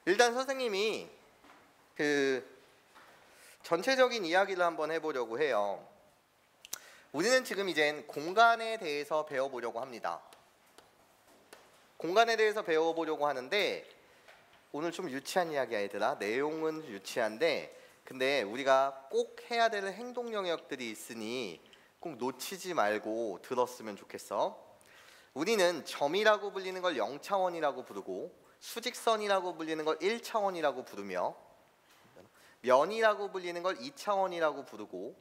일단 선생님이 전체적인 이야기를 한번 해보려고 해요. 우리는 지금 이젠 공간에 대해서 배워보려고 합니다. 공간에 대해서 배워보려고 하는데 오늘 좀 유치한 이야기야 얘들아. 내용은 유치한데 근데 우리가 꼭 해야 될 행동 영역들이 있으니 꼭 놓치지 말고 들었으면 좋겠어. 우리는 점이라고 불리는 걸 0차원이라고 부르고 수직선이라고 불리는 걸 1차원이라고 부르며 면이라고 불리는 걸 2차원이라고 부르고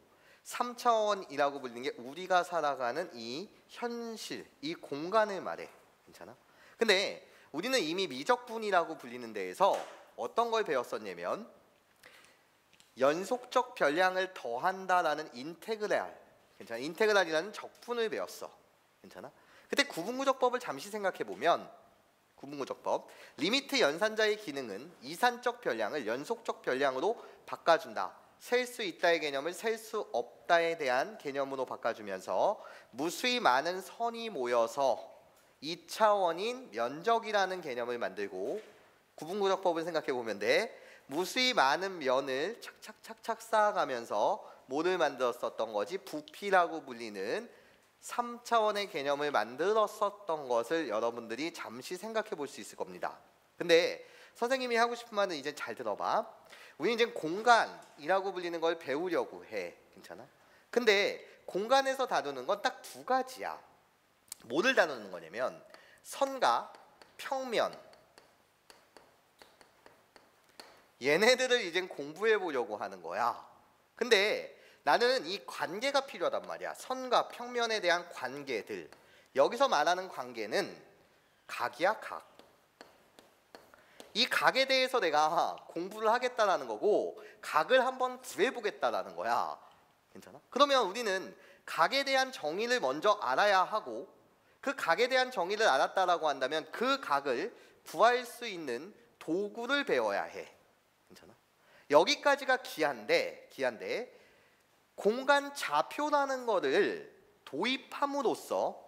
3차원이라고 불리는 게 우리가 살아가는 이 현실, 이 공간을 말해. 괜찮아? 근데 우리는 이미 미적분이라고 불리는 데에서 어떤 걸 배웠었냐면 연속적 변량을 더한다라는 인테그랄, 괜찮아? 인테그랄이라는 적분을 배웠어. 괜찮아? 그때 구분구적법을 잠시 생각해 보면 구분구적법 리미트 연산자의 기능은 이산적 변량을 연속적 변량으로 바꿔준다. 셀 수 있다의 개념을 셀 수 없다에 대한 개념으로 바꿔주면서 무수히 많은 선이 모여서 2차원인 면적이라는 개념을 만들고 구분구적법을 생각해 보면 돼. 무수히 많은 면을 착착착착 쌓아가면서 뭐를 만들었었던 거지? 부피라고 불리는 3차원의 개념을 만들었었던 것을 여러분들이 잠시 생각해 볼 수 있을 겁니다. 근데 선생님이 하고 싶은 말은 이제 잘 들어봐. 우리 이제 공간이라고 불리는 걸 배우려고 해. 괜찮아? 근데 공간에서 다루는 건 딱 두 가지야. 뭐를 다루는 거냐면 선과 평면, 얘네들을 이제 공부해 보려고 하는 거야. 근데 나는 이 관계가 필요하단 말이야. 선과 평면에 대한 관계들. 여기서 말하는 관계는 각이야, 각. 이 각에 대해서 내가 공부를 하겠다라는 거고 각을 한번 구해보겠다라는 거야. 괜찮아? 그러면 우리는 각에 대한 정의를 먼저 알아야 하고 그 각에 대한 정의를 알았다라고 한다면 그 각을 구할 수 있는 도구를 배워야 해. 괜찮아? 여기까지가 기한데 공간 좌표라는 거를 도입함으로써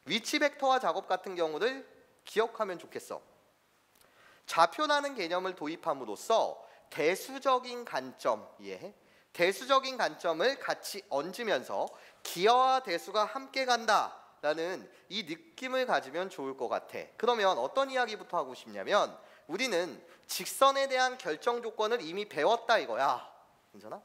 위치 벡터화 작업 같은 경우를 기억하면 좋겠어. 좌표라는 개념을 도입함으로써 대수적인 관점, 이해해? 대수적인 관점을 같이 얹으면서 기어와 대수가 함께 간다라는 이 느낌을 가지면 좋을 것 같아. 그러면 어떤 이야기부터 하고 싶냐면 우리는 직선에 대한 결정 조건을 이미 배웠다 이거야. 괜찮아?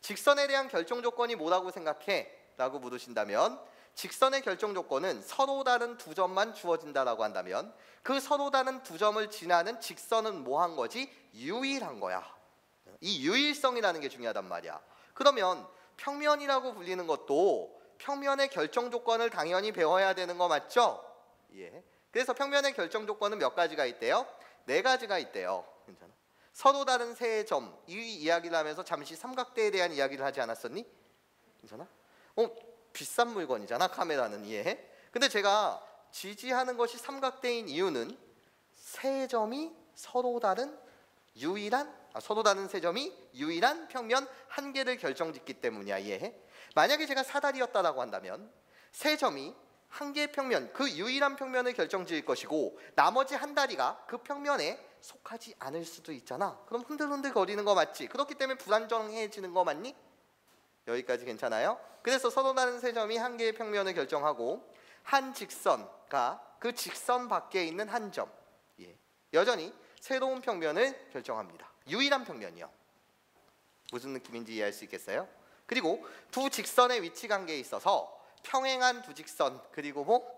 직선에 대한 결정 조건이 뭐라고 생각해? 라고 물으신다면 직선의 결정 조건은 서로 다른 두 점만 주어진다라고 한다면 그 서로 다른 두 점을 지나는 직선은 뭐 한 거지? 유일한 거야. 이 유일성이라는 게 중요하단 말이야. 그러면 평면이라고 불리는 것도 평면의 결정 조건을 당연히 배워야 되는 거 맞죠? 예. 그래서 평면의 결정 조건은 몇 가지가 있대요? 4가지가 있대요. 괜찮아? 서로 다른 세 점, 이 이야기를 하면서 잠시 삼각대에 대한 이야기를 하지 않았었니? 괜찮아? 비싼 물건이잖아 카메라는. 이해해? 근데 제가 지지하는 것이 삼각대인 이유는 세 점이 서로 다른 세 점이 유일한 평면 한 개를 결정짓기 때문이야. 이해해? 만약에 제가 사다리였다라고 한다면 세 점이 한 개의 평면, 그 유일한 평면을 결정지을 것이고 나머지 한 다리가 그 평면에 속하지 않을 수도 있잖아. 그럼 흔들흔들 거리는 거 맞지? 그렇기 때문에 불안정해지는 거 맞니? 여기까지 괜찮아요? 그래서 서로 다른 세 점이 한 개의 평면을 결정하고 한 직선과 그 직선 밖에 있는 한 점, 여전히 새로운 평면을 결정합니다. 유일한 평면이요. 무슨 느낌인지 이해할 수 있겠어요? 그리고 두 직선의 위치 관계에 있어서 평행한 두 직선 그리고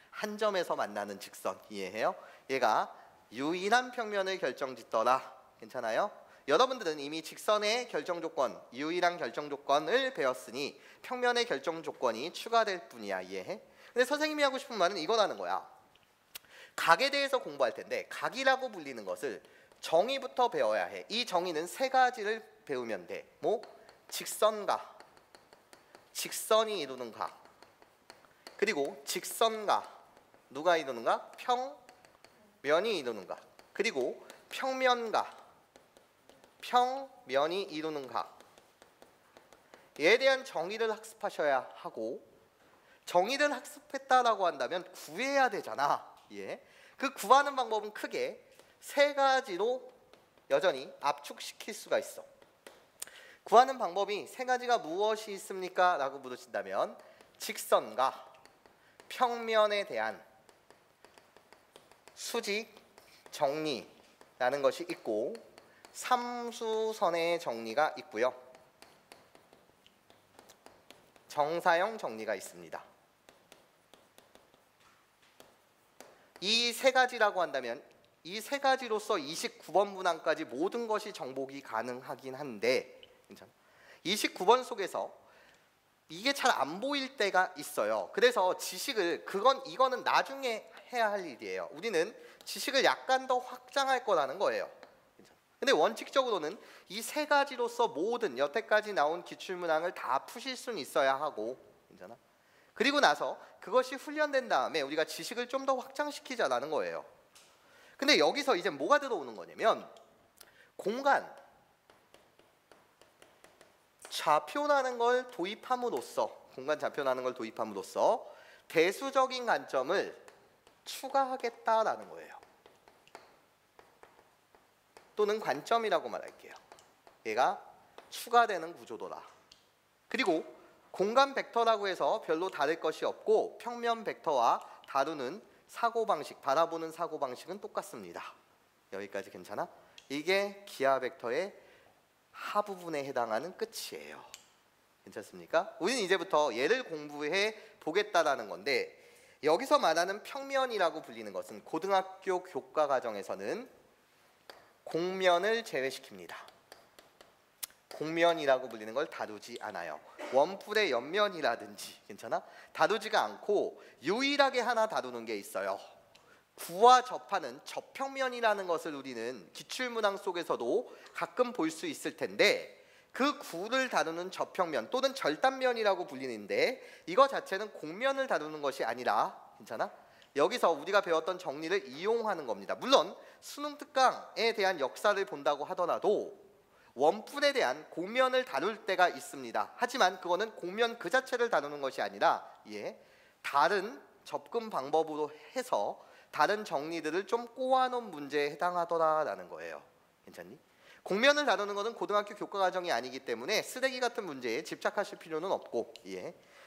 한 점에서 만나는 직선, 이해해요? 얘가 유일한 평면을 결정짓더라. 괜찮아요? 여러분들은 이미 직선의 결정 조건, 유일한 결정 조건을 배웠으니 평면의 결정 조건이 추가될 뿐이야. 이해해? 근데 선생님이 하고 싶은 말은 이거라는 거야. 각에 대해서 공부할 텐데 각이라고 불리는 것을 정의부터 배워야 해. 이 정의는 3가지를 배우면 돼. 뭐? 직선과 직선이 이루는 각, 그리고 직선과 누가 이루는가? 평면이 이루는 각, 그리고 평면과 평면이 이루는 각. 얘에 대한 정의를 학습하셔야 하고 정의를 학습했다라고 한다면 구해야 되잖아. 예. 그 구하는 방법은 크게 세 가지로 여전히 압축시킬 수가 있어. 구하는 방법이 세 가지가 무엇이 있습니까? 라고 물으신다면 직선과 평면에 대한 수직 정리라는 것이 있고 삼수선의 정리가 있고요. 정사형 정리가 있습니다. 이 세 가지라고 한다면 이 세 가지로서 29번 문항까지 모든 것이 정복이 가능하긴 한데 29번 속에서 이게 잘 안 보일 때가 있어요. 그래서 지식을 이거는 나중에 해야 할 일이에요. 우리는 지식을 약간 더 확장할 거라는 거예요. 근데 원칙적으로는 이 세 가지로서 모든 여태까지 나온 기출문항을 다 푸실 수는 있어야 하고, 그리고 나서 그것이 훈련된 다음에 우리가 지식을 좀 더 확장시키자라는 거예요. 근데 여기서 이제 뭐가 들어오는 거냐면 공간, 좌표라는 걸 도입함으로써 공간 좌표라는 걸 도입함으로써 대수적인 관점을 추가하겠다라는 거예요. 또는 관점이라고 말할게요. 얘가 추가되는 구조도다. 그리고 공간 벡터라고 해서 별로 다를 것이 없고 평면 벡터와 다루는 사고방식, 바라보는 사고방식은 똑같습니다. 여기까지 괜찮아? 이게 기하 벡터의 하부분에 해당하는 끝이에요. 괜찮습니까? 우리는 이제부터 얘를 공부해 보겠다라는 건데 여기서 말하는 평면이라고 불리는 것은 고등학교 교과 과정에서는 공면을 제외시킵니다. 공면이라고 불리는 걸 다루지 않아요. 원뿔의 옆면이라든지 괜찮아? 다루지가 않고 유일하게 하나 다루는 게 있어요. 구와 접하는 접평면이라는 것을 우리는 기출문항 속에서도 가끔 볼 수 있을 텐데 그 구를 다루는 접평면 또는 절단면이라고 불리는데 이거 자체는 공면을 다루는 것이 아니라 괜찮아? 여기서 우리가 배웠던 정리를 이용하는 겁니다. 물론 수능 특강에 대한 역사를 본다고 하더라도 원뿔에 대한 공면을 다룰 때가 있습니다. 하지만 그거는 공면 그 자체를 다루는 것이 아니라 다른 접근 방법으로 해서 다른 정리들을 좀 꼬아놓은 문제에 해당하더라라는 거예요. 괜찮니? 공면을 다루는 것은 고등학교 교과 과정이 아니기 때문에 쓰레기 같은 문제에 집착하실 필요는 없고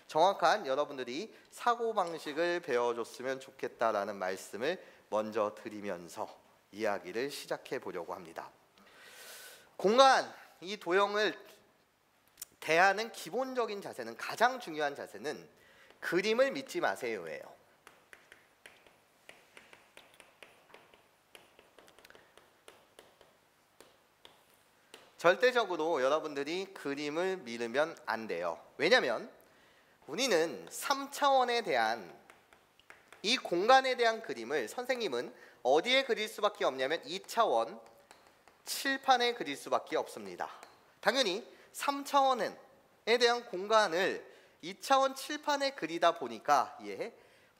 정확한 여러분들이 사고방식을 배워줬으면 좋겠다라는 말씀을 먼저 드리면서 이야기를 시작해 보려고 합니다. 공간, 이 도형을 대하는 기본적인 자세는 가장 중요한 자세는 그림을 믿지 마세요예요. 절대적으로 여러분들이 그림을 믿으면 안 돼요. 왜냐하면 우리는 3차원에 대한 이 공간에 대한 그림을 선생님은 어디에 그릴 수밖에 없냐면 2차원 칠판에 그릴 수밖에 없습니다. 당연히 3차원에 대한 공간을 2차원 칠판에 그리다 보니까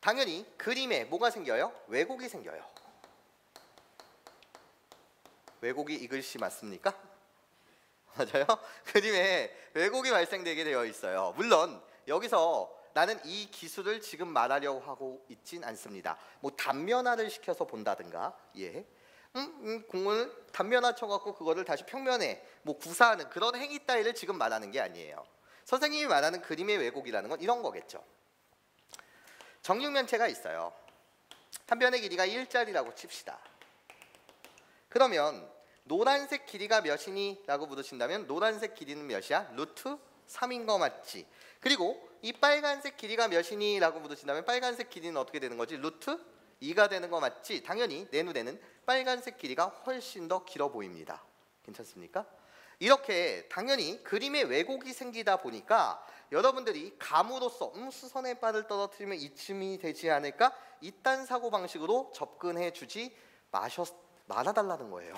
당연히 그림에 뭐가 생겨요? 왜곡이 생겨요. 왜곡이 이 글씨 맞습니까? 맞아요? 그림에 왜곡이 발생되게 되어 있어요. 물론 여기서 나는 이 기술을 지금 말하려고 하고 있진 않습니다. 뭐 단면화를 시켜서 본다든가 공을 단면화 쳐갖고 그거를 다시 평면에 구사하는 그런 행위 따위를 지금 말하는 게 아니에요. 선생님이 말하는 그림의 왜곡이라는 건 이런 거겠죠. 정육면체가 있어요. 한 변의 길이가 1짜리라고 칩시다. 그러면 노란색 길이가 몇이니? 라고 물으신다면 노란색 길이는 몇이야? 루트 3인 거 맞지? 그리고 이 빨간색 길이가 몇이니? 라고 물으신다면 빨간색 길이는 어떻게 되는 거지? 루트 2가 되는 거 맞지? 당연히 내 눈에는 빨간색 길이가 훨씬 더 길어 보입니다. 괜찮습니까? 이렇게 당연히 그림에 왜곡이 생기다 보니까 여러분들이 감으로써 수선의 바를 떨어뜨리면 이쯤이 되지 않을까? 이딴 사고방식으로 접근해 주지 말아달라는 거예요.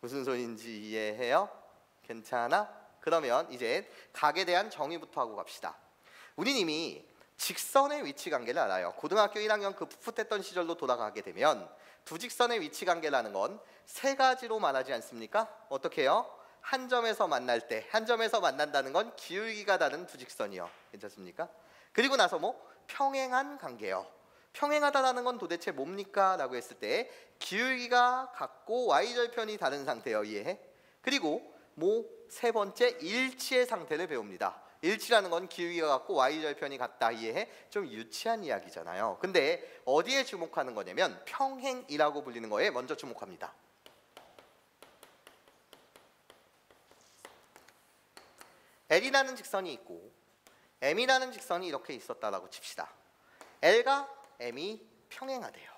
무슨 소리인지 이해해요? 괜찮아? 그러면 이제 각에 대한 정의부터 하고 갑시다. 우린 이미 직선의 위치관계를 알아요. 고등학교 1학년 그 풋풋했던 시절로 돌아가게 되면 두 직선의 위치관계라는 건 세 가지로 말하지 않습니까? 어떻게 해요? 한 점에서 만날 때, 한 점에서 만난다는 건 기울기가 다른 두 직선이요. 괜찮습니까? 그리고 나서 평행한 관계요. 평행하다라는 건 도대체 뭡니까? 라고 했을 때 기울기가 같고 y절편이 다른 상태요. 이해해? 그리고 세 번째 일치의 상태를 배웁니다. 일치라는 건 기울기가 같고 y절편이 같다. 이해해? 좀 유치한 이야기잖아요. 근데 어디에 주목하는 거냐면 평행이라고 불리는 거에 먼저 주목합니다. L이라는 직선이 있고 M이라는 직선이 이렇게 있었다라고 칩시다. L과 M이 평행하대요.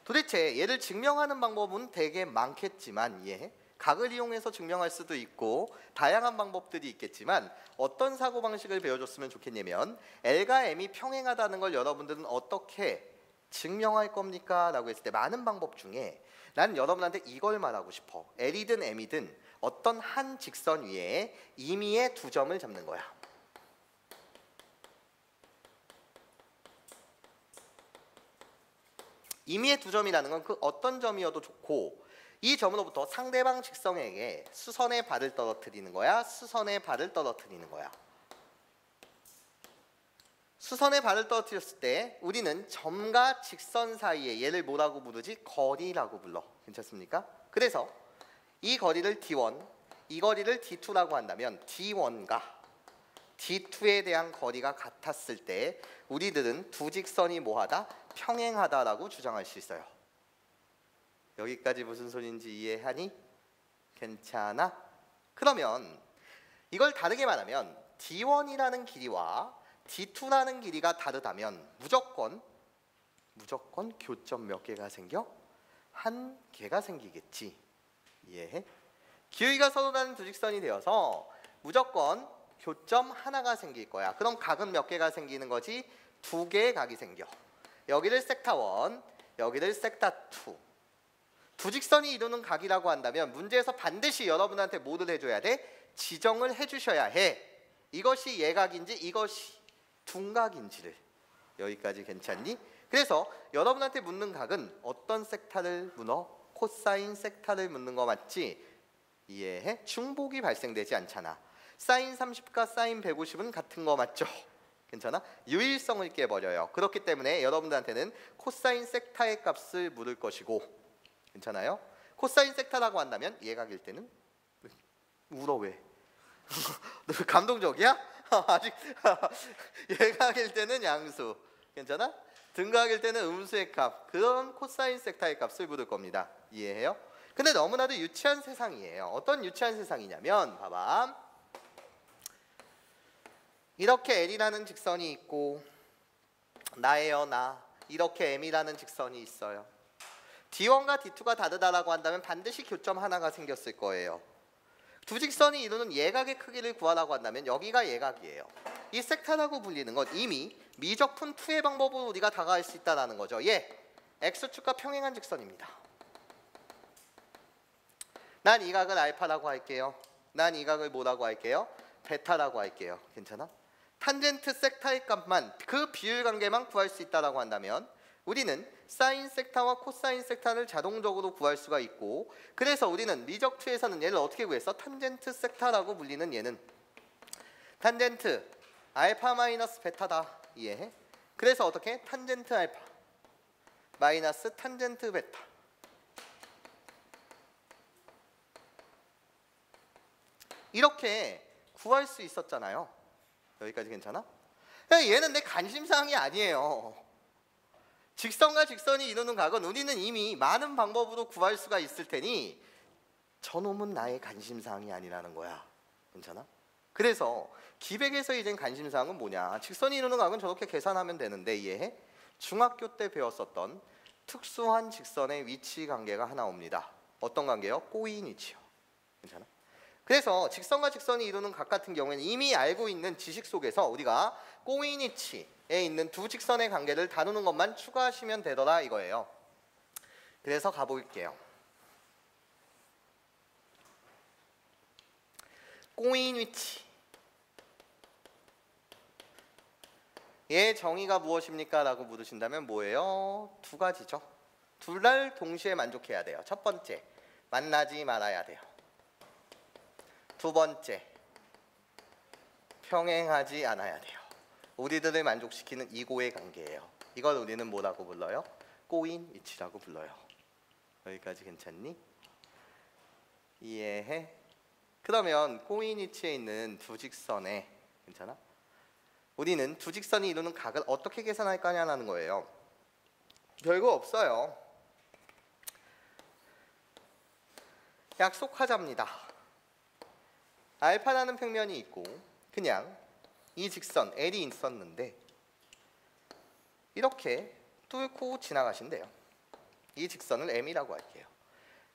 도대체 얘를 증명하는 방법은 되게 많겠지만 이해해? 각을 이용해서 증명할 수도 있고 다양한 방법들이 있겠지만 어떤 사고방식을 배워줬으면 좋겠냐면 L과 M이 평행하다는 걸 여러분들은 어떻게 증명할 겁니까? 라고 했을 때 많은 방법 중에 난 여러분한테 이걸 말하고 싶어. L이든 M이든 어떤 한 직선 위에 임의의 두 점을 잡는 거야. 임의의 두 점이라는 건 그 어떤 점이어도 좋고 이 점으로부터 상대방 직선에게 수선의 발을 떨어뜨리는 거야, 수선의 발을 떨어뜨리는 거야. 수선의 발을 떨어뜨렸을 때 우리는 점과 직선 사이에 얘를 뭐라고 부르지? 거리라고 불러. 괜찮습니까? 그래서 이 거리를 D1, 이 거리를 D2라고 한다면 D1과 D2에 대한 거리가 같았을 때 우리들은 두 직선이 뭐하다? 평행하다라고 주장할 수 있어요. 여기까지 무슨 소리인지 이해하니? 괜찮아? 그러면 이걸 다르게 말하면 D1이라는 길이와 D2라는 길이가 다르다면 무조건 교점 몇 개가 생겨? 한 개가 생기겠지. 이해해? 기울기가 서로 다른 두 직선이 되어서 무조건 교점 하나가 생길 거야. 그럼 각은 몇 개가 생기는 거지? 두 개의 각이 생겨. 여기를 섹타 1, 여기를 섹타 2. 두 직선이 이루는 각이라고 한다면 문제에서 반드시 여러분한테 뭐를 해줘야 돼? 지정을 해주셔야 해. 이것이 예각인지 이것이 둔각인지를. 여기까지 괜찮니? 그래서 여러분한테 묻는 각은 어떤 섹타를 묻어? 코사인 섹타를 묻는 거 맞지? 이해해? 중복이 발생되지 않잖아. 사인 30과 사인 150은 같은 거 맞죠? 괜찮아? 유일성을 깨버려요. 그렇기 때문에 여러분들한테는 코사인 섹타의 값을 물을 것이고, 괜찮아요? 코사인 섹타라고 한다면 예각일 때는 울어 왜? 너 감동적이야? 아직 예각일 때는 양수, 괜찮아? 등각일 때는 음수의 값, 그런 코사인 섹타의 값을 물을 겁니다. 이해해요? 근데 너무나도 유치한 세상이에요. 어떤 유치한 세상이냐면 봐봐. 이렇게 L이라는 직선이 있고 나예요 나. 이렇게 M이라는 직선이 있어요. D1과 D2가 다르다라고 한다면 반드시 교점 하나가 생겼을 거예요. 두 직선이 이루는 예각의 크기를 구하라고 한다면 여기가 예각이에요. 이 섹타라고 불리는 건 이미 미적분 2의 방법으로 우리가 다가갈 수 있다는 거죠. X축과 평행한 직선입니다. 난 이 각을 알파라고 할게요. 난 이 각을 뭐라고 할게요? 베타라고 할게요. 괜찮아? 탄젠트 섹타의 값만, 그 비율 관계만 구할 수 있다라고 한다면 우리는 사인 섹타와 코사인 섹타를 자동적으로 구할 수가 있고, 그래서 우리는 미적2에서는 얘를 어떻게 구했어? 탄젠트 섹타라고 불리는 얘는 탄젠트 알파 마이너스 베타다. 이해해? 그래서 어떻게? 탄젠트 알파 마이너스 탄젠트 베타. 이렇게 구할 수 있었잖아요. 여기까지 괜찮아? 얘는 내 관심사항이 아니에요. 직선과 직선이 이루는 각은 우리는 이미 많은 방법으로 구할 수가 있을 테니 저놈은 나의 관심사항이 아니라는 거야. 괜찮아? 그래서 기백에서 이젠 관심사항은 뭐냐? 직선이 이루는 각은 저렇게 계산하면 되는데 이해해? 중학교 때 배웠었던 특수한 직선의 위치 관계가 하나 옵니다. 어떤 관계요? 꼬인 위치요. 괜찮아? 그래서 직선과 직선이 이루는 각 같은 경우에는 이미 알고 있는 지식 속에서 우리가 꼬인 위치에 있는 두 직선의 관계를 다루는 것만 추가하시면 되더라 이거예요. 그래서 가볼게요. 꼬인 위치. 얘 정의가 무엇입니까? 라고 물으신다면 뭐예요? 두 가지죠. 둘 다 동시에 만족해야 돼요. 첫 번째, 만나지 말아야 돼요. 두 번째, 평행하지 않아야 돼요. 우리들을 만족시키는 이고의 관계예요. 이걸 우리는 뭐라고 불러요? 꼬인 위치라고 불러요. 여기까지 괜찮니? 이해해? 그러면 꼬인 위치에 있는 두 직선에 괜찮아? 우리는 두 직선이 이루는 각을 어떻게 계산할 거냐는 거예요. 별거 없어요. 약속하자입니다. 알파라는 평면이 있고 그냥 이 직선 L이 있었는데 이렇게 뚫고 지나가신대요. 이 직선을 M이라고 할게요.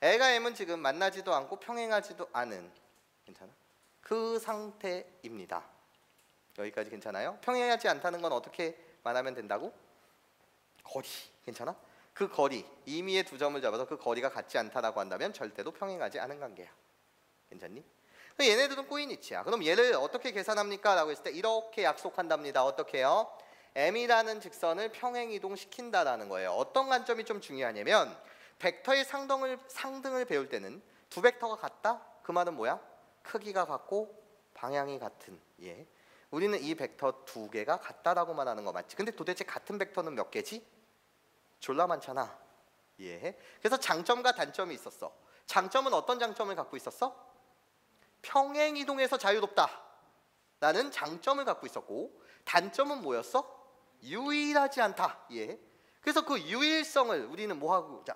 L과 M은 지금 만나지도 않고 평행하지도 않은 괜찮아? 그 상태입니다. 여기까지 괜찮아요? 평행하지 않다는 건 어떻게 말하면 된다고? 거리 괜찮아? 그 거리 임의의 두 점을 잡아서 그 거리가 같지 않다라고 한다면 절대로 평행하지 않은 관계야. 괜찮니? 얘네들은 꼬인 위치야. 그럼 얘를 어떻게 계산합니까? 라고 했을 때 이렇게 약속한답니다. 어떻게 해요? M이라는 직선을 평행 이동시킨다라는 거예요. 어떤 관점이 좀 중요하냐면 벡터의 상등을 배울 때는 두 벡터가 같다? 그 말은 뭐야? 크기가 같고 방향이 같은 예. 우리는 이 벡터 두 개가 같다라고 말하는 거 맞지? 근데 도대체 같은 벡터는 몇 개지? 졸라 많잖아. 예. 그래서 장점과 단점이 있었어. 장점은 어떤 장점을 갖고 있었어? 평행 이동에서 자유롭다 라는 장점을 갖고 있었고 단점은 뭐였어? 유일하지 않다. 예. 그래서 그 유일성을 우리는 뭐 하고자?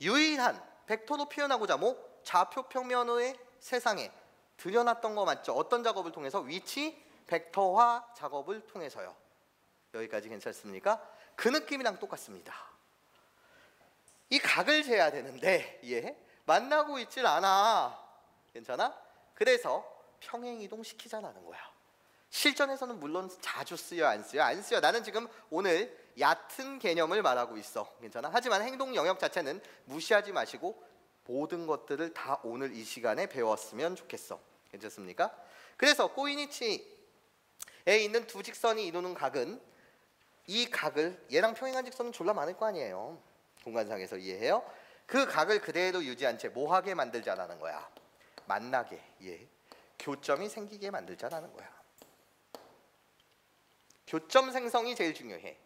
유일한 벡터로 표현하고자 뭐 좌표 평면의 세상에 들여놨던 거 맞죠? 어떤 작업을 통해서? 위치 벡터화 작업을 통해서요. 여기까지 괜찮습니까? 그 느낌이랑 똑같습니다. 이 각을 재야 되는데 예? 만나고 있질 않아. 괜찮아? 그래서 평행 이동시키자라는 거야. 실전에서는 물론 자주 쓰여 안 쓰여? 안 쓰여. 나는 지금 오늘 얕은 개념을 말하고 있어. 괜찮아? 하지만 행동 영역 자체는 무시하지 마시고 모든 것들을 다 오늘 이 시간에 배웠으면 좋겠어. 괜찮습니까? 그래서 꼬인 위치에 있는 두 직선이 이루는 각은 이 각을 얘랑 평행한 직선은 졸라 많을 거 아니에요. 공간상에서 이해해요? 그 각을 그대로 유지한 채 뭐하게 만들자라는 거야. 만나게 예. 교점이 생기게 만들자라는 거야. 교점 생성이 제일 중요해.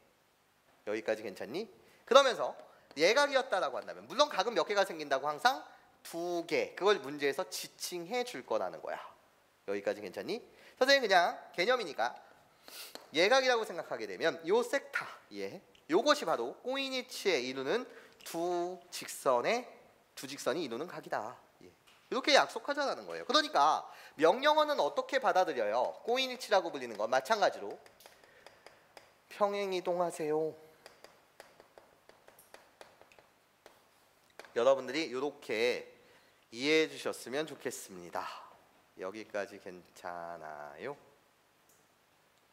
여기까지 괜찮니? 그러면서 예각이었다라고 한다면 물론 각은 몇 개가 생긴다고 항상 두 개. 그걸 문제에서 지칭해 줄 거라는 거야. 여기까지 괜찮니? 선생님 그냥 개념이니까 예각이라고 생각하게 되면 요 섹타 예. 요것이 바로 꼬인 위치에 이루는 두 직선이 이루는 각이다. 예. 이렇게 약속하자는 거예요. 그러니까 명령어는 어떻게 받아들여요? 꼬인 위치라고 불리는 건 마찬가지로 평행 이동하세요. 여러분들이 이렇게 이해해 주셨으면 좋겠습니다. 여기까지 괜찮아요?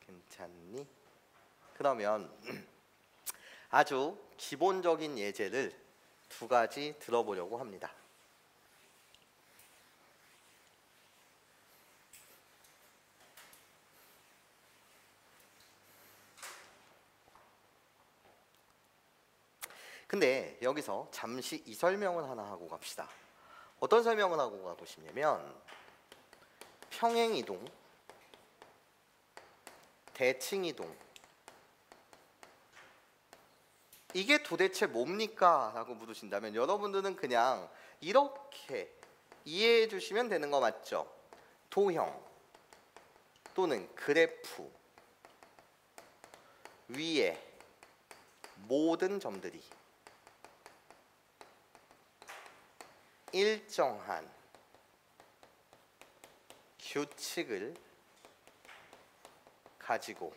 괜찮니? 그러면 아주 기본적인 예제를 두 가지 들어보려고 합니다. 근데 여기서 잠시 이 설명을 하나 하고 갑시다. 어떤 설명을 하고 가보시냐면 평행이동, 대칭이동 이게 도대체 뭡니까? 라고 물으신다면 여러분들은 그냥 이렇게 이해해 주시면 되는 거 맞죠? 도형 또는 그래프 위에 모든 점들이 일정한 규칙을 가지고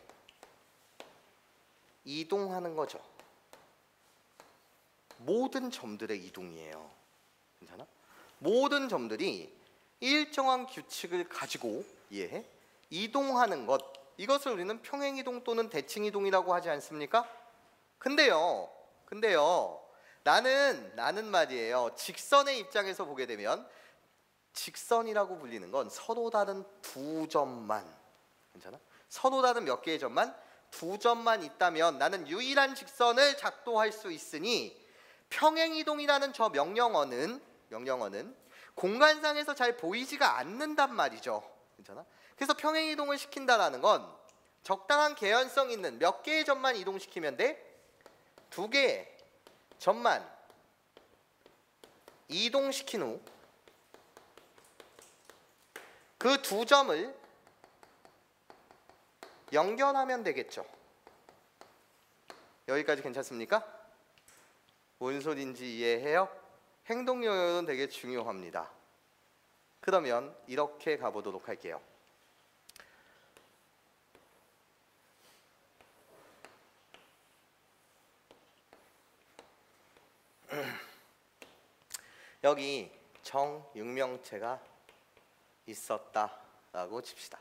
이동하는 거죠. 모든 점들의 이동이에요. 괜찮아? 모든 점들이 일정한 규칙을 가지고 이동하는 것 이것을 우리는 평행이동 또는 대칭이동이라고 하지 않습니까? 근데요 나는 말이에요 직선의 입장에서 보게 되면 직선이라고 불리는 건 서로 다른 두 점만 괜찮아? 서로 다른 몇 개의 점만 두 점만 있다면 나는 유일한 직선을 작동할 수 있으니 평행이동이라는 저 명령어는 공간상에서 잘 보이지가 않는단 말이죠. 괜찮아? 그래서 평행이동을 시킨다라는 건 적당한 개연성 있는 몇 개의 점만 이동시키면 돼? 2개의 점만 이동시킨 후 그 2점을 연결하면 되겠죠. 여기까지 괜찮습니까? 뭔 소린지 이해해요? 행동 요령은 되게 중요합니다. 그러면 이렇게 가보도록 할게요. 여기 정육명체가 있었다라고 칩시다.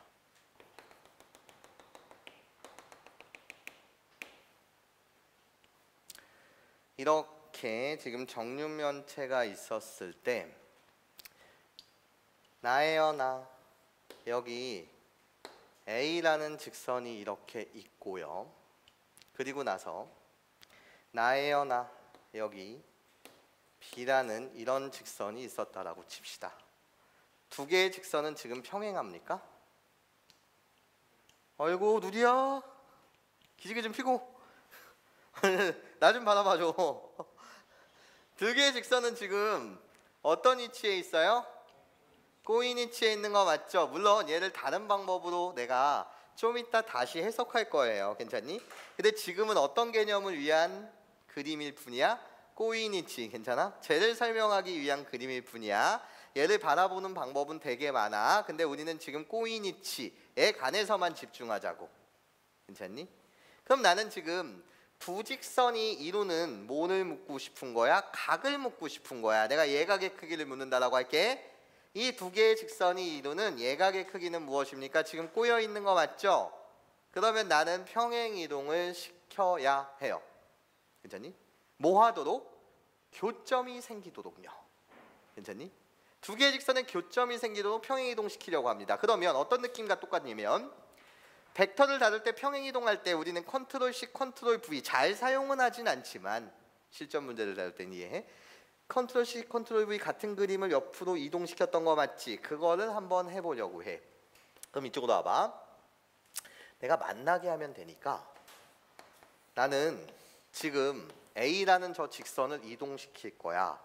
이렇게 지금 정육면체가 있었을 때 나예요 나 여기 A라는 직선이 이렇게 있고요. 그리고 나서 나예요 나 여기 B라는 이런 직선이 있었다라고 칩시다. 2개의 직선은 지금 평행합니까? 아이고 누리야 기지개 좀 피고 나 좀 바라봐줘. 2개의 직선은 지금 어떤 위치에 있어요? 꼬인 위치에 있는 거 맞죠? 물론 얘를 다른 방법으로 내가 좀 이따 다시 해석할 거예요. 괜찮니? 근데 지금은 어떤 개념을 위한 그림일 뿐이야? 꼬인 위치 괜찮아? 쟤를 설명하기 위한 그림일 뿐이야. 얘를 바라보는 방법은 되게 많아. 근데 우리는 지금 꼬인 위치에 관해서만 집중하자고. 괜찮니? 그럼 나는 지금 두 직선이 이루는 뭐를 묻고 싶은 거야? 각을 묻고 싶은 거야. 내가 예각의 크기를 묻는다라고 할게. 이 2개의 직선이 이루는 예각의 크기는 무엇입니까? 지금 꼬여 있는 거 맞죠? 그러면 나는 평행 이동을 시켜야 해요. 괜찮니? 뭐 하도록? 교점이 생기도록요. 괜찮니? 2개의 직선에 교점이 생기도록 평행 이동시키려고 합니다. 그러면 어떤 느낌과 똑같냐면 벡터를 다룰 때 평행 이동할 때 우리는 컨트롤 C, 컨트롤 V 잘 사용은 하진 않지만 실전 문제를 다룰 땐 이해해. 컨트롤 C, 컨트롤 V 같은 그림을 옆으로 이동시켰던 거 맞지? 그거를 한번 해보려고 해. 그럼 이쪽으로 와봐. 내가 만나게 하면 되니까 나는 지금 A라는 저 직선을 이동시킬 거야.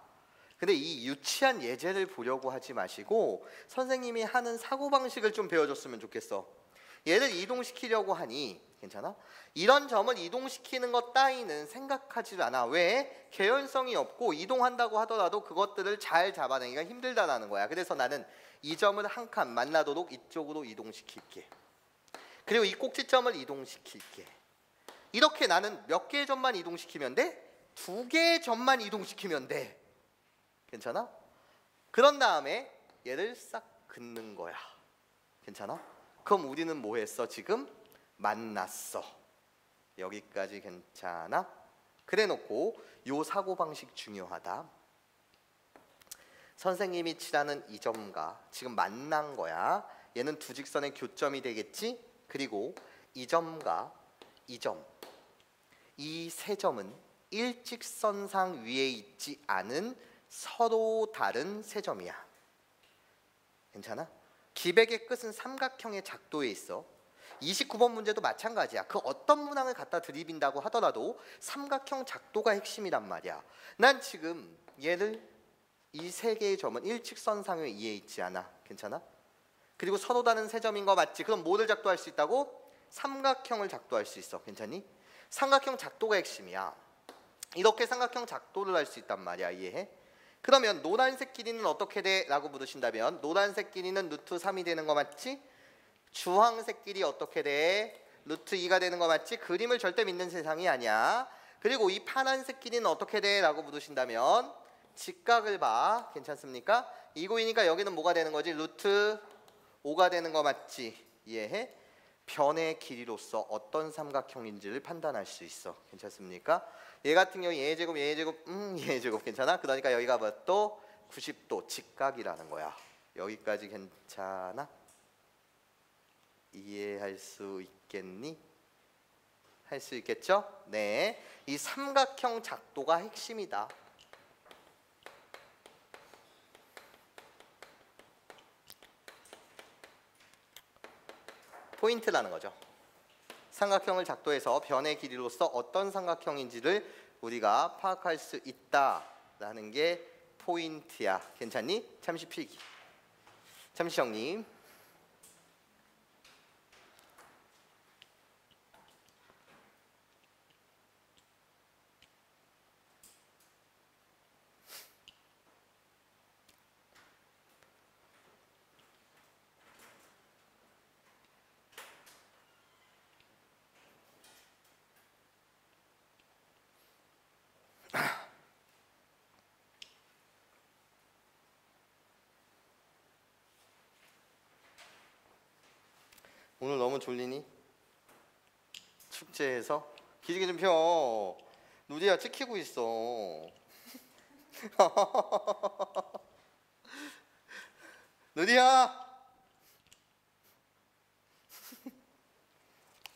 근데 이 유치한 예제를 보려고 하지 마시고 선생님이 하는 사고방식을 좀 배워줬으면 좋겠어. 얘를 이동시키려고 하니 괜찮아? 이런 점을 이동시키는 것 따위는 생각하지도 않아. 왜? 개연성이 없고 이동한다고 하더라도 그것들을 잘 잡아내기가 힘들다라는 거야. 그래서 나는 이 점을 한 칸 만나도록 이쪽으로 이동시킬게. 그리고 이 꼭지점을 이동시킬게. 이렇게 나는 몇 개의 점만 이동시키면 돼? 2개의 점만 이동시키면 돼. 괜찮아? 그런 다음에 얘를 싹 긋는 거야. 괜찮아? 그럼 우리는 뭐 했어 지금? 만났어. 여기까지 괜찮아? 그래 놓고 요 사고방식 중요하다. 선생님이 칠하는 이 점과 지금 만난 거야. 얘는 두 직선의 교점이 되겠지? 그리고 이 점과 이 점, 이 세 점은 일직선상 위에 있지 않은 서로 다른 세 점이야. 괜찮아? 기백의 끝은 삼각형의 작도에 있어. 29번 문제도 마찬가지야. 그 어떤 문항을 갖다 들이빈다고 하더라도 삼각형 작도가 핵심이란 말이야. 난 지금 얘를 이 세 개의 점은 일직선상에 위에 있지 않아. 괜찮아? 그리고 서로 다른 세 점인 거 맞지? 그럼 뭐를 작도할 수 있다고? 삼각형을 작도할 수 있어. 괜찮니? 삼각형 작도가 핵심이야. 이렇게 삼각형 작도를 할 수 있단 말이야. 이해해? 그러면 노란색 길이는 어떻게 돼? 라고 물으신다면 노란색 길이는 루트 3이 되는 거 맞지? 주황색 길이 어떻게 돼? 루트 2가 되는 거 맞지? 그림을 절대 믿는 세상이 아니야. 그리고 이 파란색 길이는 어떻게 돼? 라고 물으신다면 직각을 봐. 괜찮습니까? 이고이니까 여기는 뭐가 되는 거지? 루트 5가 되는 거 맞지? 이해해? 변의 길이로서 어떤 삼각형인지를 판단할 수 있어. 괜찮습니까? 얘 같은 경우 얘제곱 얘제곱 괜찮아? 그러니까 여기가 뭐 또 90도 직각이라는 거야. 여기까지 괜찮아? 이해할 수 있겠니? 할 수 있겠죠? 네, 이 삼각형 작도가 핵심이다. 포인트라는 거죠. 삼각형을 작도해서 변의 길이로서 어떤 삼각형인지를 우리가 파악할 수 있다라는 게 포인트야. 괜찮니? 잠시 필기. 잠시 정리. 오늘 너무 졸리니? 축제에서? 기지개 좀 펴. 누리야 찍히고 있어. 누리야!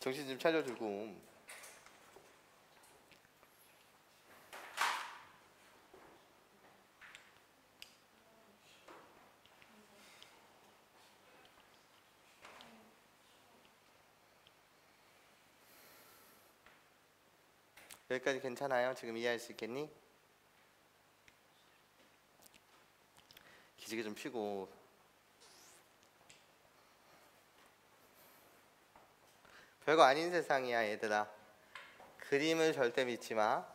정신 좀 차려주고. 여기까지 괜찮아요? 지금 이해할 수 있겠니? 기지개 좀 피고. 별거 아닌 세상이야 얘들아. 그림을 절대 믿지 마.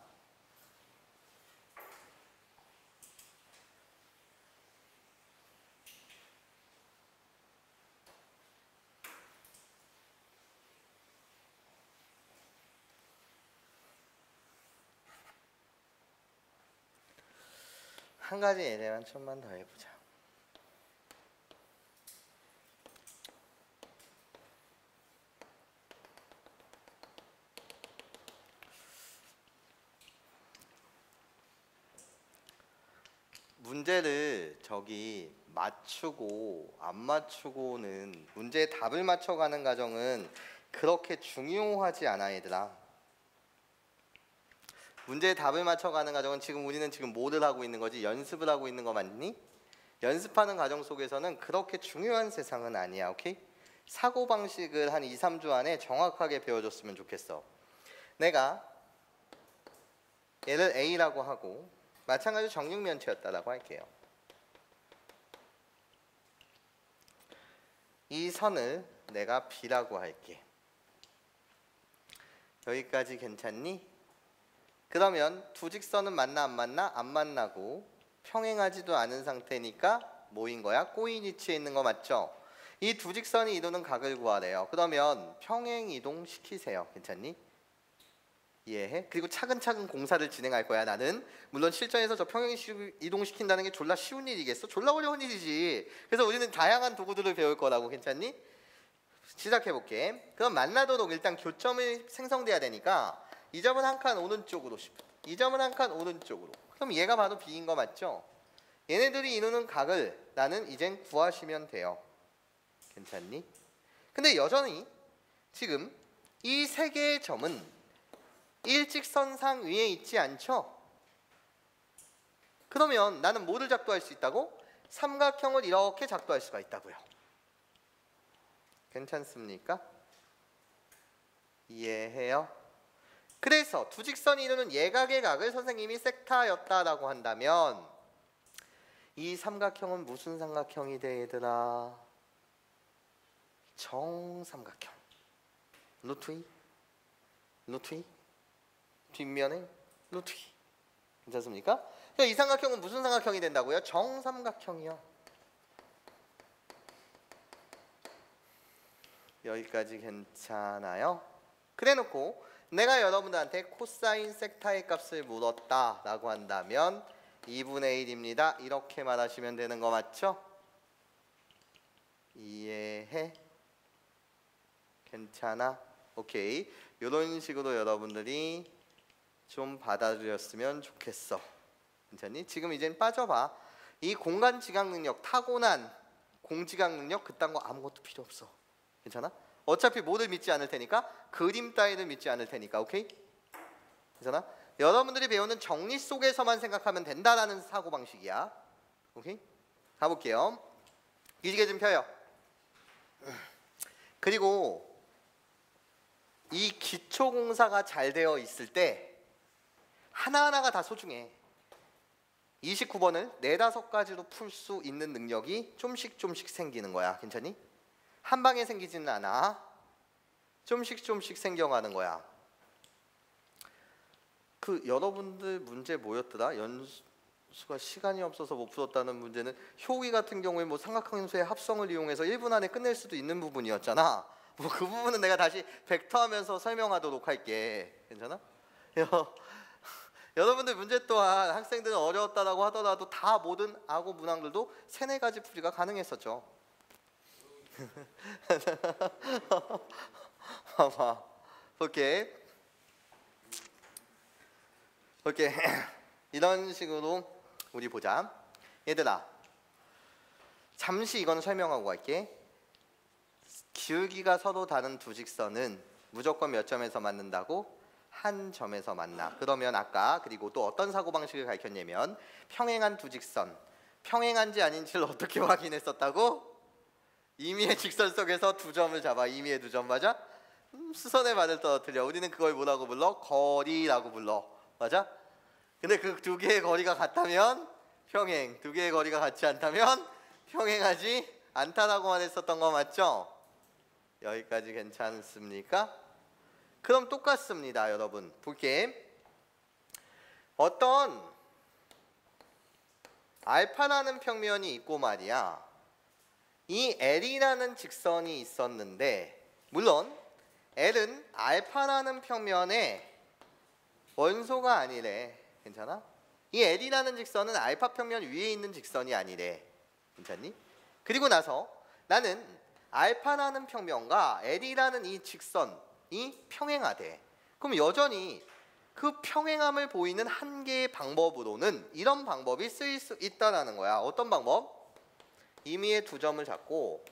한 가지 예제만 좀만 더 해보자. 문제를 저기 맞추고 안 맞추고는 문제의 답을 맞춰가는 과정은 그렇게 중요하지 않아 얘들아. 문제의 답을 맞춰가는 과정은 지금 우리는 지금 뭐를 하고 있는 거지? 연습을 하고 있는 거 맞니? 연습하는 과정 속에서는 그렇게 중요한 세상은 아니야. 오케이? 사고방식을 한 2, 3주 안에 정확하게 배워줬으면 좋겠어. 내가 얘를 A라고 하고 마찬가지로 정육면체였다라고 할게요. 이 선을 내가 B라고 할게. 여기까지 괜찮니? 그러면 두 직선은 만나 안 만나? 안 만나고 평행하지도 않은 상태니까 뭐인 거야? 꼬인 위치에 있는 거 맞죠? 이 두 직선이 이루는 각을 구하래요. 그러면 평행 이동 시키세요. 괜찮니? 이해해? 그리고 차근차근 공사를 진행할 거야 나는. 물론 실전에서 저 평행 이동시킨다는 게 졸라 쉬운 일이겠어? 졸라 어려운 일이지. 그래서 우리는 다양한 도구들을 배울 거라고. 괜찮니? 시작해볼게. 그럼 만나도록 일단 교점이 생성돼야 되니까 이 점은 한 칸 오른쪽으로, 이 점은 한 칸 오른쪽으로. 그럼 얘가 바로 B인 거 맞죠? 얘네들이 이루는 각을 나는 이젠 구하시면 돼요. 괜찮니? 근데 여전히 지금 이 세 개의 점은 일직선상 위에 있지 않죠? 그러면 나는 뭐를 작도할 수 있다고? 삼각형을 이렇게 작도할 수가 있다고요. 괜찮습니까? 이해해요? 그래서 두 직선이 이루는 예각의 각을 선생님이 섹타였다라고 한다면 이 삼각형은 무슨 삼각형이 돼 얘들아? 정삼각형. 루트 2, 루트 2, 뒷면에 루트 2. 괜찮습니까? 그러니까 이 삼각형은 무슨 삼각형이 된다고요? 정삼각형이요. 여기까지 괜찮아요? 그래놓고 내가 여러분들한테 코사인 섹타의 값을 물었다라고 한다면 2분의 1입니다. 이렇게 말하시면 되는 거 맞죠? 이해해? 괜찮아? 오케이. 이런 식으로 여러분들이 좀 받아들였으면 좋겠어. 괜찮니? 지금 이젠 빠져봐. 이 공간 지각 능력, 타고난 공지각 능력 그딴 거 아무것도 필요 없어. 괜찮아? 어차피 뭐를 믿지 않을 테니까, 그림 따위를 믿지 않을 테니까. 오케이? 괜찮아? 여러분들이 배우는 정리 속에서만 생각하면 된다라는 사고방식이야. 오케이? 가볼게요. 기지개 좀 펴요. 그리고 이 기초공사가 잘 되어 있을 때 하나하나가 다 소중해. 29번을 4-5가지로 풀 수 있는 능력이 좀씩 생기는 거야. 괜찮니? 한 방에 생기지는 않아. 좀씩 생겨가는 거야. 그 여러분들 문제 뭐였더라? 연수가 시간이 없어서 못 풀었다는 문제는 효기 같은 경우에 뭐 삼각함수의 합성을 이용해서 1분 안에 끝낼 수도 있는 부분이었잖아. 뭐 그 부분은 내가 다시 벡터하면서 설명하도록 할게. 괜찮아? 여러분들 문제 또한 학생들은 어려웠다라고 하더라도 다 모든 악어 문항들도 3-4가지 풀이가 가능했었죠. 봐봐. 오케이. 이런 식으로 우리 보자. 얘들아, 잠시 이건 설명하고 갈게. 기울기가 서로 다른 두 직선은 무조건 몇 점에서 만난다고? 한 점에서 만나. 그러면 아까 그리고 또 어떤 사고방식을 가르쳤냐면 평행한 두 직선, 평행한지 아닌지를 어떻게 확인했었다고? 임의의 직선 속에서 2점을 잡아. 임의의 2점 맞아? 수선의 반을 떨어뜨려. 우리는 그걸 뭐라고 불러? 거리라고 불러. 맞아? 근데 그 2개의 거리가 같다면 평행, 2개의 거리가 같지 않다면 평행하지 않다라고만 했었던 거 맞죠? 여기까지 괜찮습니까? 그럼 똑같습니다. 여러분 볼게. 어떤 알파라는 평면이 있고 말이야, 이 L이라는 직선이 있었는데, 물론 L은 알파라는 평면의 원소가 아니래. 괜찮아? 이 L이라는 직선은 알파 평면 위에 있는 직선이 아니래. 괜찮니? 그리고 나서 나는 알파라는 평면과 L이라는 이 직선이 평행하대. 그럼 여전히 그 평행함을 보이는 한 개의 방법으로는 이런 방법이 쓰일 수 있다라는 거야. 어떤 방법? 임의의 2점을 잡고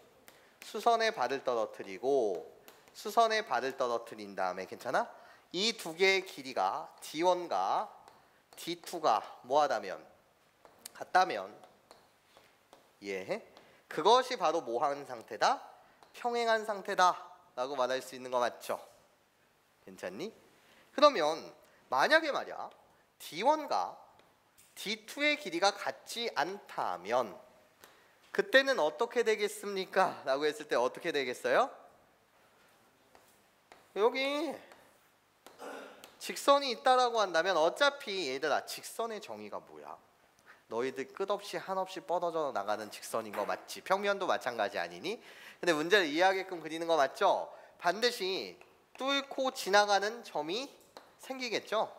수선의 발을 떨어뜨리고 수선의 발을 떨어뜨린 다음에, 괜찮아? 이 2개의 길이가 D1과 D2가 뭐하다면? 같다면, 이해해? 그것이 바로 뭐한 상태다? 평행한 상태다 라고 말할 수 있는 거 맞죠? 괜찮니? 그러면 만약에 말이야, D1과 D2의 길이가 같지 않다면 그때는 어떻게 되겠습니까? 라고 했을 때 어떻게 되겠어요? 여기 직선이 있다라고 한다면 어차피 얘들아, 직선의 정의가 뭐야? 너희들 끝없이 한없이 뻗어져 나가는 직선인 거 맞지? 평면도 마찬가지 아니니? 근데 문제를 이해하게끔 그리는 거 맞죠? 반드시 뚫고 지나가는 점이 생기겠죠?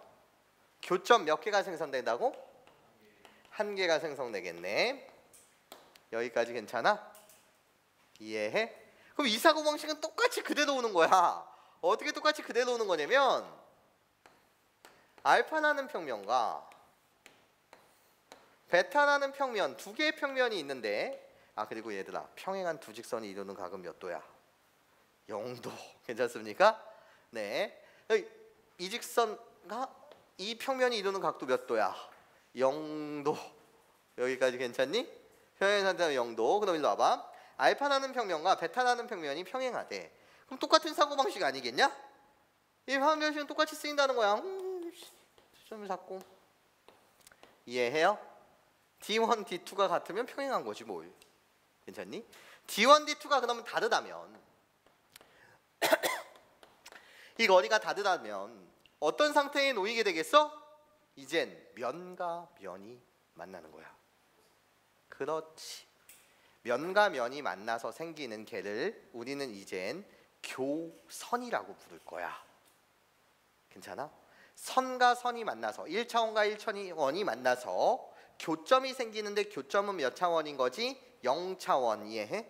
교점 몇 개가 생성된다고? 1개가 생성되겠네. 여기까지 괜찮아? 이해해? 그럼 이 사고방식은 똑같이 그대로 오는 거야. 어떻게 똑같이 그대로 오는 거냐면, 알파라는 평면과 베타라는 평면, 2개의 평면이 있는데, 그리고 얘들아, 평행한 두 직선이 이루는 각은 몇 도야? 0도. 괜찮습니까? 네. 이 직선과 이 평면이 이루는 각도 몇 도야? 0도. 여기까지 괜찮니? 평행 상태는 0도. 그럼 일로 와봐. 알파라는 평면과 베타라는 평면이 평행하대. 그럼 똑같은 사고방식 아니겠냐? 이 방정식은 똑같이 쓰인다는 거야. 수점을 잡고. 이해해요? D1, D2가 같으면 평행한 거지 뭘. 괜찮니? D1, D2가 그러면 다르다면 이 거리가 다르다면 어떤 상태에 놓이게 되겠어? 이젠 면과 면이 만나는 거야. 그렇지. 면과 면이 만나서 생기는 걔를 우리는 이젠 교선이라고 부를 거야. 괜찮아? 선과 선이 만나서 1차원과 1차원이 만나서 교점이 생기는데, 교점은 몇 차원인 거지? 0차원. 이해해?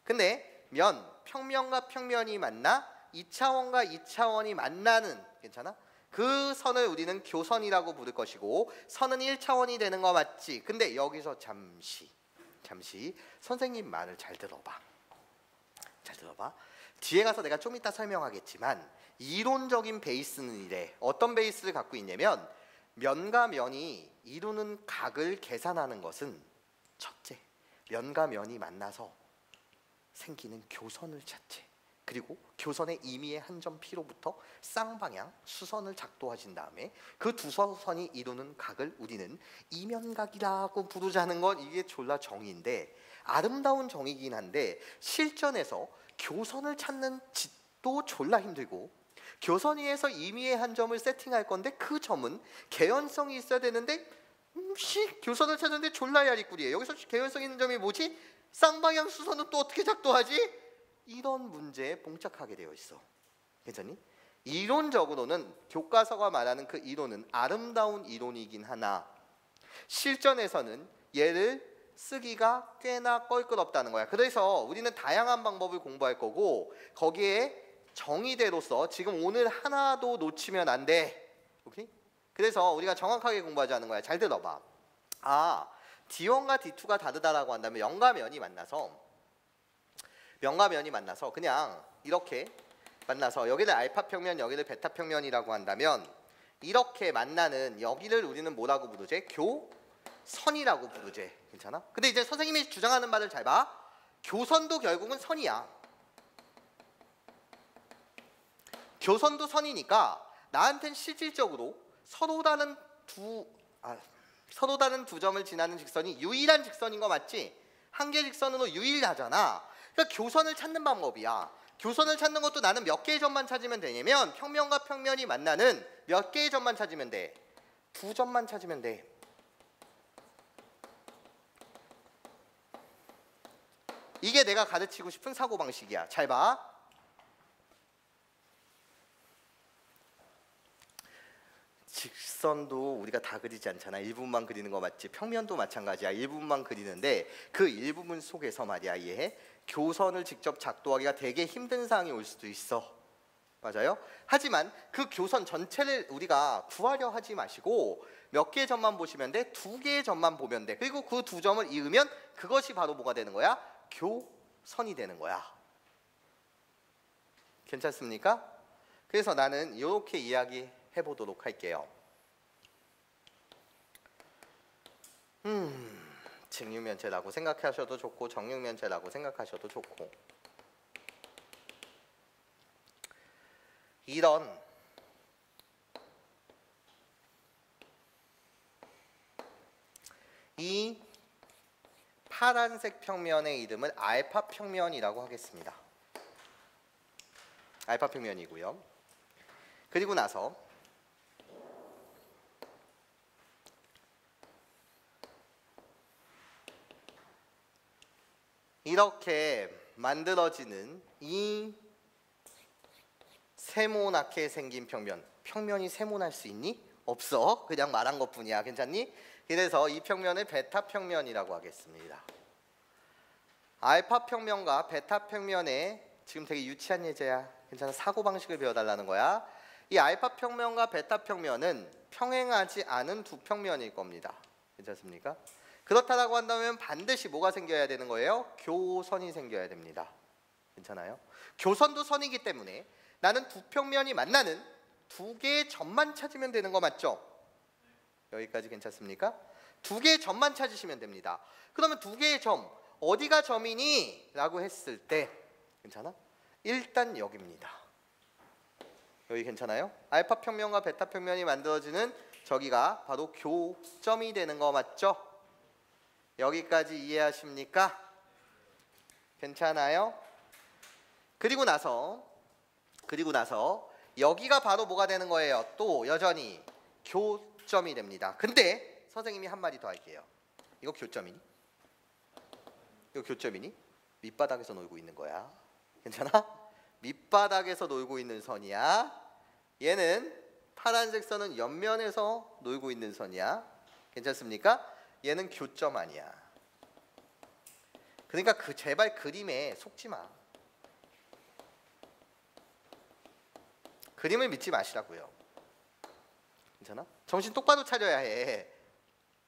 근데 면, 평면과 평면이 만나 2차원과 2차원이 만나는, 괜찮아? 그 선을 우리는 교선이라고 부를 것이고, 선은 1차원이 되는 거 맞지? 근데 여기서 잠시 선생님 말을 잘 들어봐. 잘 들어봐. 뒤에 가서 내가 좀 이따 설명하겠지만 이론적인 베이스는 이래. 어떤 베이스를 갖고 있냐면, 면과 면이 이루는 각을 계산하는 것은 첫째, 면과 면이 만나서 생기는 교선을 찾지. 그리고 교선의 임의의 한 점 P로부터 쌍방향 수선을 작도하신 다음에 그 두 수선이 이루는 각을 우리는 이면각이라고 부르자는 건 이게 졸라 정의인데, 아름다운 정의긴 한데 실전에서 교선을 찾는 짓도 졸라 힘들고, 교선 위에서 임의의 한 점을 세팅할 건데 그 점은 개연성이 있어야 되는데 교선을 찾는데 졸라 야리꾸리예요. 여기서 개연성 있는 점이 뭐지? 쌍방향 수선은 또 어떻게 작도하지? 이런 문제에 봉착하게 되어 있어. 괜찮니? 이론적으로는 교과서가 말하는 그 이론은 아름다운 이론이긴 하나 실전에서는 얘를 쓰기가 꽤나 껄끄럽다는 거야. 그래서 우리는 다양한 방법을 공부할 거고 거기에 정의대로서 지금 오늘 하나도 놓치면 안 돼. 오케이? 그래서 우리가 정확하게 공부하자는 거야. 잘 들어봐. D1과 D2가 다르다라고 한다면 면과 면이 만나서 그냥 이렇게 만나서 여기를 알파 평면, 여기를 베타 평면이라고 한다면 이렇게 만나는 여기를 우리는 뭐라고 부르지? 교선이라고 부르지. 괜찮아? 근데 이제 선생님이 주장하는 말을 잘 봐. 교선도 결국은 선이야. 교선도 선이니까 나한텐 실질적으로 서로 다른 두 점을 지나는 직선이 유일한 직선인 거 맞지? 한 개 직선으로 유일하잖아. 그러니까 교선을 찾는 방법이야. 교선을 찾는 것도 나는 몇 개의 점만 찾으면 되냐면 평면과 평면이 만나는 몇 개의 점만 찾으면 돼. 두 점만 찾으면 돼. 이게 내가 가르치고 싶은 사고방식이야. 잘 봐. 직선도 우리가 다 그리지 않잖아. 일부분만 그리는 거 맞지? 평면도 마찬가지야. 일부분만 그리는데 그 일부분 속에서 말이야, 얘 교선을 직접 작도하기가 되게 힘든 상황이 올 수도 있어. 맞아요? 하지만 그 교선 전체를 우리가 구하려 하지 마시고 몇 개의 점만 보시면 돼. 두 개의 점만 보면 돼. 그리고 그 두 점을 이으면 그것이 바로 뭐가 되는 거야? 교선이 되는 거야. 괜찮습니까? 그래서 나는 이렇게 이야기해 보도록 할게요. 직육면체라고 생각하셔도 좋고 정육면체라고 생각하셔도 좋고, 이런 이 파란색 평면의 이름을 알파 평면이라고 하겠습니다. 알파 평면이고요. 그리고 나서 이렇게 만들어지는 이 세모나게 생긴 평면이 세모날 수 있니? 없어. 그냥 말한 것뿐이야. 괜찮니? 그래서 이 평면을 베타 평면이라고 하겠습니다. 알파 평면과 베타 평면에 지금 되게 유치한 예제야. 괜찮아? 사고방식을 배워달라는 거야. 이 알파 평면과 베타 평면은 평행하지 않은 두 평면일 겁니다. 괜찮습니까? 그렇다라고 한다면 반드시 뭐가 생겨야 되는 거예요? 교선이 생겨야 됩니다. 괜찮아요? 교선도 선이기 때문에 나는 두 평면이 만나는 두 개의 점만 찾으면 되는 거 맞죠? 여기까지 괜찮습니까? 두 개의 점만 찾으시면 됩니다. 그러면 두 개의 점, 어디가 점이니? 라고 했을 때 괜찮아? 일단 여기입니다. 여기 괜찮아요? 알파 평면과 베타 평면이 만들어지는 저기가 바로 교점이 되는 거 맞죠? 여기까지 이해하십니까? 괜찮아요? 그리고 나서 여기가 바로 뭐가 되는 거예요? 또 여전히 교점이 됩니다. 근데 선생님이 한 마디 더 할게요. 이거 교점이니? 이거 교점이니? 밑바닥에서 놀고 있는 거야. 괜찮아? 밑바닥에서 놀고 있는 선이야. 얘는 파란색 선은 옆면에서 놀고 있는 선이야. 괜찮습니까? 얘는 교점 아니야. 그러니까 제발 그림에 속지 마. 그림을 믿지 마시라고요. 괜찮아? 정신 똑바로 차려야 해.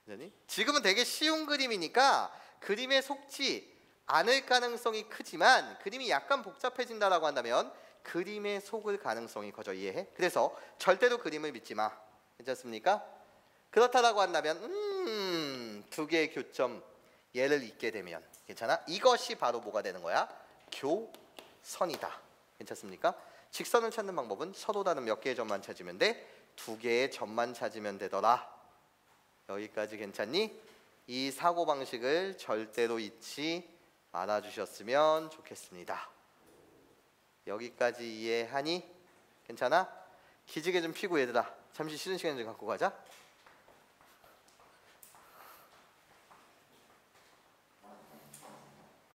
괜찮니? 지금은 되게 쉬운 그림이니까 그림에 속지 않을 가능성이 크지만 그림이 약간 복잡해진다라고 한다면 그림에 속을 가능성이 커져. 이해해? 그래서 절대로 그림을 믿지 마. 괜찮습니까? 그렇다라고 한다면 두 개의 교점 얘를 잇게 되면 괜찮아? 이것이 바로 뭐가 되는 거야? 교선이다. 괜찮습니까? 직선을 찾는 방법은 서로다는 몇 개의 점만 찾으면 돼? 2개의 점만 찾으면 되더라. 여기까지 괜찮니? 이 사고방식을 절대로 잊지 말아주셨으면 좋겠습니다. 여기까지 이해하니? 괜찮아? 기지개 좀 피고 얘들아, 잠시 쉬는 시간 좀 갖고 가자.